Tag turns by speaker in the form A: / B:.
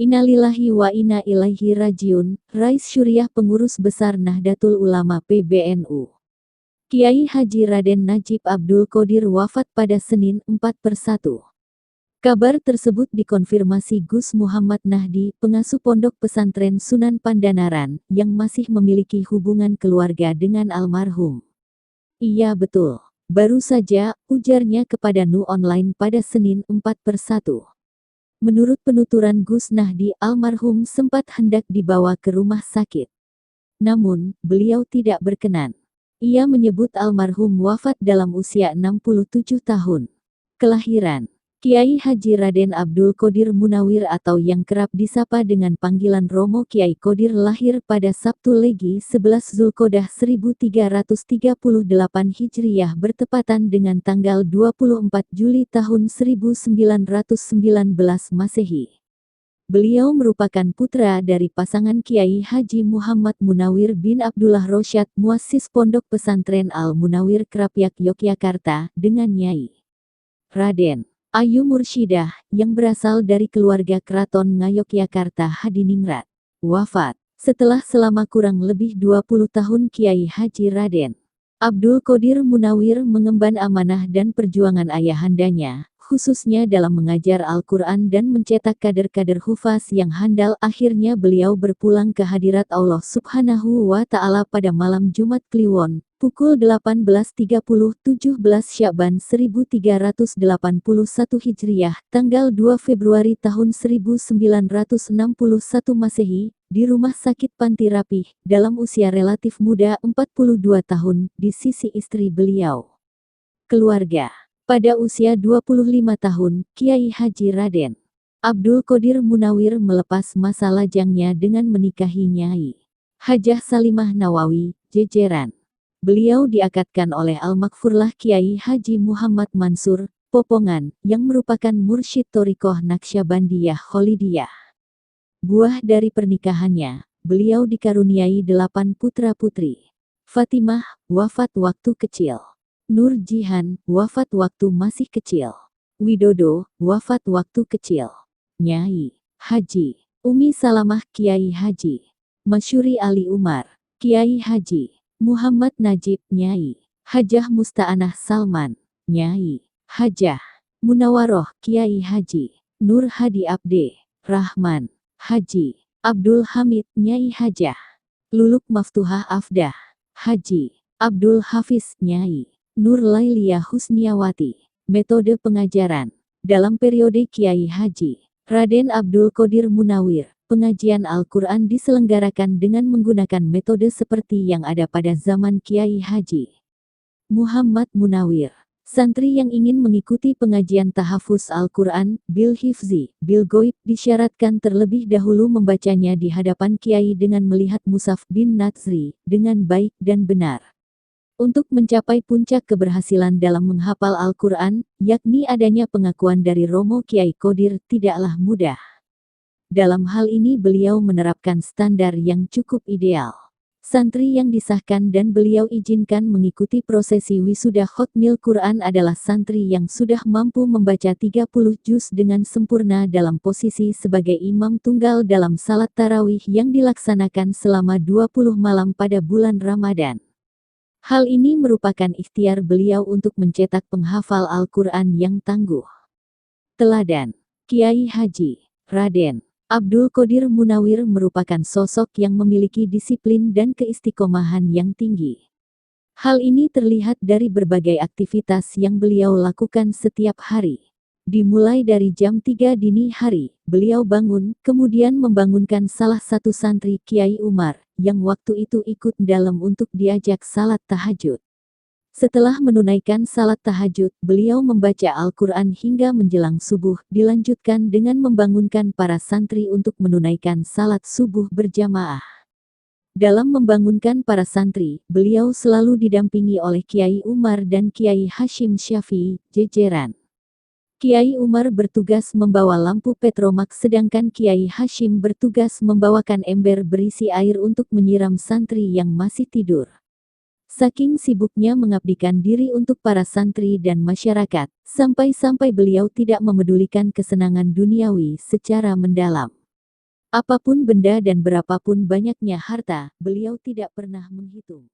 A: Innalillahi wa inna ilaihi rajiun, Rais Syuriah Pengurus Besar Nahdlatul Ulama PBNU. Kiai Haji Raden Najib Abdul Qodir wafat pada Senin 4/1. Kabar tersebut dikonfirmasi Gus Muhammad Nahdi, pengasuh Pondok Pesantren Sunan Pandanaran, yang masih memiliki hubungan keluarga dengan almarhum. Iya betul, baru saja, ujarnya kepada Nu Online pada Senin 4/1. Menurut penuturan Gus Nahdi, almarhum sempat hendak dibawa ke rumah sakit. Namun, beliau tidak berkenan. Ia menyebut almarhum wafat dalam usia 67 tahun. Kelahiran Kiai Haji Raden Abdul Qodir Munawir atau yang kerap disapa dengan panggilan Romo Kiai Qodir lahir pada Sabtu Legi 11 Zulkodah 1338 Hijriyah bertepatan dengan tanggal 24 Juli tahun 1919 Masehi. Beliau merupakan putra dari pasangan Kiai Haji Muhammad Munawir bin Abdullah Rosyad muassis Pondok Pesantren Al-Munawir Krapyak Yogyakarta dengan Nyai Raden Ayu Mursyidah, yang berasal dari keluarga Keraton Ngayogyakarta Hadiningrat, wafat setelah selama kurang lebih 20 tahun Kiai Haji Raden Abdul Qodir Munawir mengemban amanah dan perjuangan ayahandanya, khususnya dalam mengajar Al-Quran dan mencetak kader-kader hufaz yang handal. Akhirnya beliau berpulang ke hadirat Allah Subhanahu wa Ta'ala pada malam Jumat Kliwon, pukul 18.30 17 Sya'ban 1381 Hijriyah, tanggal 2 Februari tahun 1961 Masehi, di Rumah Sakit Panti Rapih, dalam usia relatif muda 42 tahun, di sisi istri beliau. Keluarga. Pada usia 25 tahun, Kiai Haji Raden Abdul Qodir Munawir melepas masa lajangnya dengan menikahi Nyai Hajah Salimah Nawawi, Jejeran. Beliau diakadkan oleh Al-Maghfurlah Kiai Haji Muhammad Mansur, Popongan, yang merupakan mursyid Thoriqoh Naqsyabandiyah Kholidiyah. Buah dari pernikahannya, beliau dikaruniai 8 putra-putri. Fatimah, wafat waktu kecil. Nur Jihan, wafat waktu masih kecil. Widodo, wafat waktu kecil. Nyai Haji Umi Salamah Kiai Haji Masyuri Ali Umar, Kiai Haji Muhammad Najib, Nyai Hajah Musta'anah Salman, Nyai Hajah Munawaroh, Kiai Haji Nur Hadi Abde Rahman, Haji Abdul Hamid, Nyai Hajah Luluk Maftuhah Afdah, Haji Abdul Hafiz, Nyai Nur Lailiyah Husniawati. Metode pengajaran. Dalam periode Kiai Haji Raden Abdul Qodir Munawir, pengajian Al-Quran diselenggarakan dengan menggunakan metode seperti yang ada pada zaman Kiai Haji Muhammad Munawir. Santri yang ingin mengikuti pengajian tahafuz Al-Quran, bil hifzi, bil goib, disyaratkan terlebih dahulu membacanya di hadapan Kiai dengan melihat Mushaf bin Natsri, dengan baik dan benar. Untuk mencapai puncak keberhasilan dalam menghafal Al-Quran, yakni adanya pengakuan dari Romo Kiai Qodir, tidaklah mudah. Dalam hal ini beliau menerapkan standar yang cukup ideal. Santri yang disahkan dan beliau izinkan mengikuti prosesi wisuda khotmil Quran adalah santri yang sudah mampu membaca 30 juz dengan sempurna dalam posisi sebagai imam tunggal dalam salat tarawih yang dilaksanakan selama 20 malam pada bulan Ramadan. Hal ini merupakan ikhtiar beliau untuk mencetak penghafal Al-Quran yang tangguh. Teladan. Kiai Haji Raden Abdul Qodir Munawir merupakan sosok yang memiliki disiplin dan keistiqomahan yang tinggi. Hal ini terlihat dari berbagai aktivitas yang beliau lakukan setiap hari. Dimulai dari jam 3 dini hari, beliau bangun, kemudian membangunkan salah satu santri Kiai Umar, yang waktu itu ikut dalam untuk diajak salat tahajud. Setelah menunaikan salat tahajud, beliau membaca Al-Quran hingga menjelang subuh, dilanjutkan dengan membangunkan para santri untuk menunaikan salat subuh berjamaah. Dalam membangunkan para santri, beliau selalu didampingi oleh Kiai Umar dan Kiai Hashim Syafi'i, Jejeran. Kiai Umar bertugas membawa lampu petromak sedangkan Kiai Hashim bertugas membawakan ember berisi air untuk menyiram santri yang masih tidur. Saking sibuknya mengabdikan diri untuk para santri dan masyarakat, sampai-sampai beliau tidak memedulikan kesenangan duniawi secara mendalam. Apapun benda dan berapapun banyaknya harta, beliau tidak pernah menghitung.